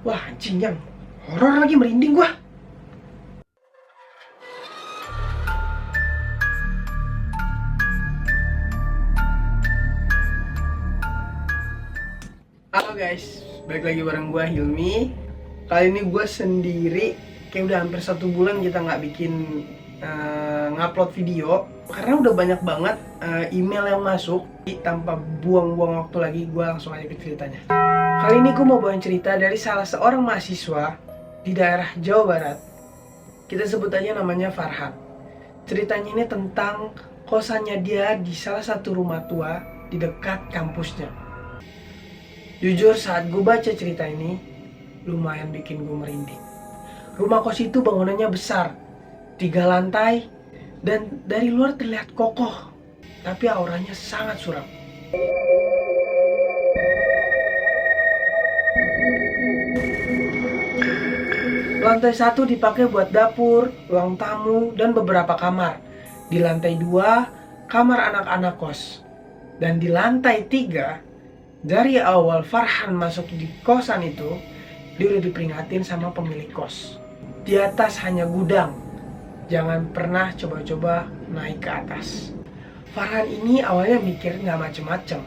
Wah anjing yang horor lagi, merinding gua. Halo guys, balik lagi bareng gua Hilmi. Kali ini gua sendiri, kayak udah hampir 1 bulan kita nggak bikin ngupload video karena udah banyak banget email yang masuk. Tanpa buang-buang waktu lagi, gua langsung aja ke ceritanya. Kali ini gua mau bawain cerita dari salah seorang mahasiswa di daerah Jawa Barat. Kita sebut aja namanya Farhan. Ceritanya ini tentang kosannya dia di salah satu rumah tua di dekat kampusnya. Jujur saat gue baca cerita ini, lumayan bikin gue merinding. Rumah kos itu bangunannya besar, 3 lantai, dan dari luar terlihat kokoh, tapi auranya sangat suram. Lantai 1 dipakai buat dapur, ruang tamu, dan beberapa kamar. Di lantai 2, kamar anak-anak kos. Dan di lantai 3, dari awal Farhan masuk di kosan itu, dia udah diperingatin sama pemilik kos. Di atas hanya gudang, jangan pernah coba-coba naik ke atas. Farhan ini awalnya mikir nggak macem-macem.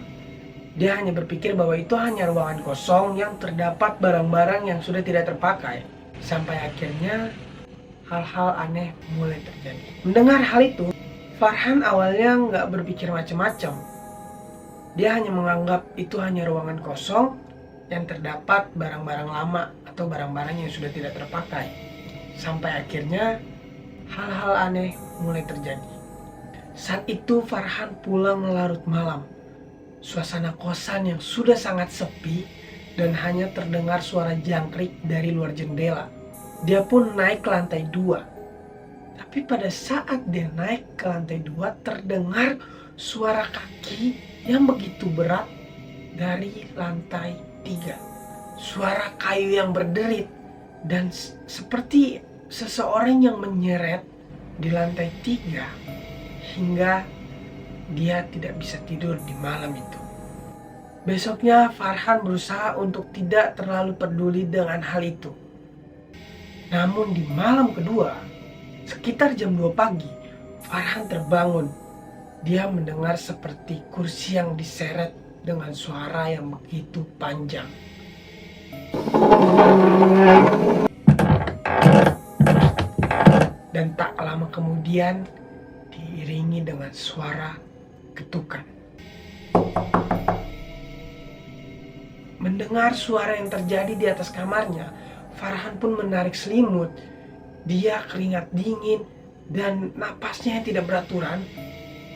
Dia hanya berpikir bahwa itu hanya ruangan kosong yang terdapat barang-barang yang sudah tidak terpakai. Sampai akhirnya hal-hal aneh mulai terjadi. Mendengar hal itu, Farhan awalnya nggak berpikir macem-macem. Dia hanya menganggap itu hanya ruangan kosong yang terdapat barang-barang lama atau barang-barang yang sudah tidak terpakai. Sampai akhirnya hal-hal aneh mulai terjadi. Saat itu Farhan pulang larut malam. Suasana kosan yang sudah sangat sepi dan hanya terdengar suara jangkrik dari luar jendela. Dia pun naik ke lantai 2. Tapi pada saat dia naik ke lantai 2 terdengar suara kaki yang begitu berat dari lantai 3. Suara kayu yang berderit dan seperti seseorang yang menyeret di lantai 3 hingga dia tidak bisa tidur di malam itu. Besoknya Farhan berusaha untuk tidak terlalu peduli dengan hal itu. Namun di malam kedua, sekitar jam 2 pagi, Farhan terbangun. Dia mendengar seperti kursi yang diseret dengan suara yang begitu panjang. Dan tak lama kemudian diiringi dengan suara ketukan. Mendengar suara yang terjadi di atas kamarnya, Farhan pun menarik selimut. Dia keringat dingin dan napasnya yang tidak beraturan.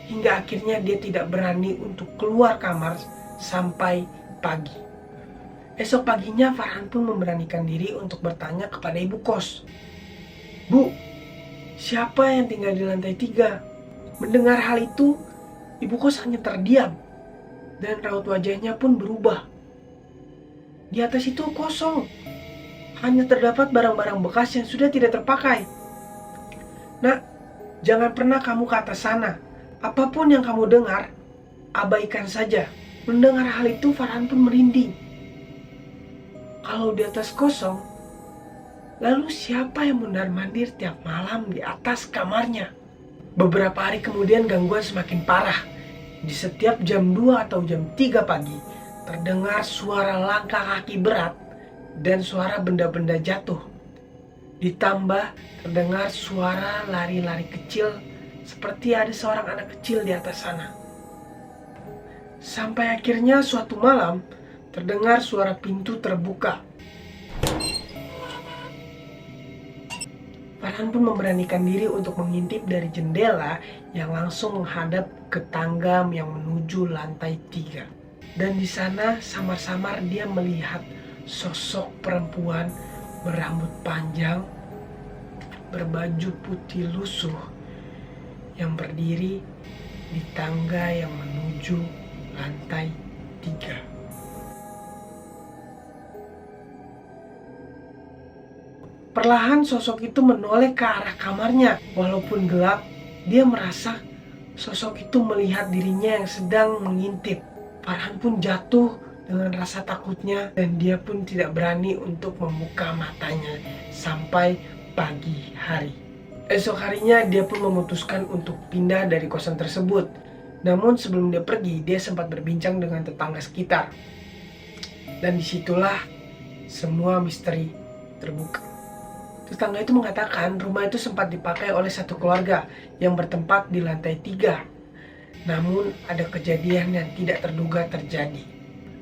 Hingga akhirnya dia tidak berani untuk keluar kamar sampai pagi. Esok paginya Farhan pun memberanikan diri untuk bertanya kepada ibu kos. "Bu, siapa yang tinggal di lantai 3? Mendengar hal itu, ibu kos hanya terdiam dan raut wajahnya pun berubah. Di atas itu kosong, hanya terdapat barang-barang bekas yang sudah tidak terpakai. Nak, jangan pernah kamu ke atas sana. Apapun yang kamu dengar, abaikan saja." Mendengar hal itu, Farhan pun merinding. Kalau di atas kosong, lalu siapa yang mondar-mandir tiap malam di atas kamarnya? Beberapa hari kemudian gangguan semakin parah. Di setiap jam 2 atau jam 3 pagi, terdengar suara langkah kaki berat dan suara benda-benda jatuh. Ditambah terdengar suara lari-lari kecil seperti ada seorang anak kecil di atas sana. Sampai akhirnya suatu malam terdengar suara pintu terbuka. Farhan pun memberanikan diri untuk mengintip dari jendela yang langsung menghadap ke tangga yang menuju lantai 3. Dan di sana samar-samar dia melihat sosok perempuan berambut panjang, berbaju putih lusuh, yang berdiri di tangga yang menuju lantai 3. Perlahan sosok itu menoleh ke arah kamarnya. Walaupun gelap, dia merasa sosok itu melihat dirinya yang sedang mengintip. Farhan pun jatuh dengan rasa takutnya, dan dia pun tidak berani untuk membuka matanya sampai pagi hari. Esok harinya dia pun memutuskan untuk pindah dari kosan tersebut. Namun sebelum dia pergi, dia sempat berbincang dengan tetangga sekitar. Dan disitulah semua misteri terbuka. Tetangga itu mengatakan rumah itu sempat dipakai oleh satu keluarga yang bertempat di lantai 3. Namun ada kejadian yang tidak terduga terjadi.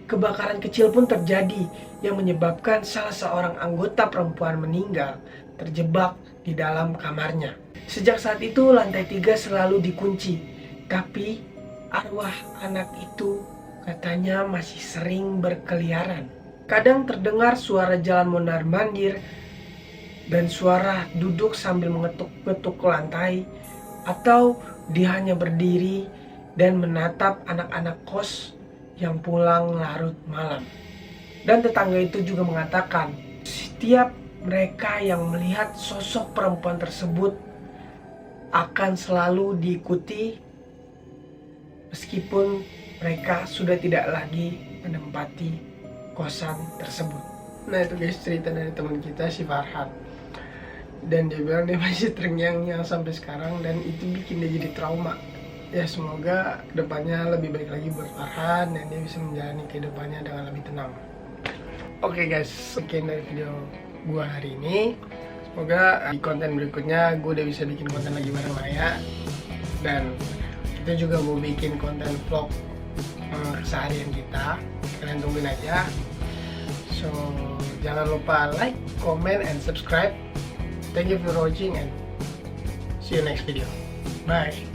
Kebakaran kecil pun terjadi yang menyebabkan salah seorang anggota perempuan meninggal terjebak di dalam kamarnya. Sejak saat itu lantai 3 selalu dikunci. Tapi arwah anak itu katanya masih sering berkeliaran. Kadang terdengar suara jalan mondar-mandir dan suara duduk sambil mengetuk-ketuk lantai, atau dia hanya berdiri dan menatap anak-anak kos yang pulang larut malam. Dan tetangga itu juga mengatakan setiap mereka yang melihat sosok perempuan tersebut akan selalu diikuti meskipun mereka sudah tidak lagi menempati kosan tersebut. Nah itu guys, cerita dari teman kita si Farhan. Dan dia bilang dia masih terngiang-ngiang sampai sekarang, dan itu bikin dia jadi trauma. Ya semoga kedepannya lebih baik lagi buat Farhan dan dia bisa menjalani kehidupannya dengan lebih tenang. Oke guys, sekian dari video gua hari ini. Semoga di konten berikutnya gue udah bisa bikin konten lagi bareng Maya. Dan kita juga mau bikin konten vlog keseharian kita. Kalian tungguin aja. So jangan lupa like, comment, and subscribe. Thank you for watching and see you next video. Bye.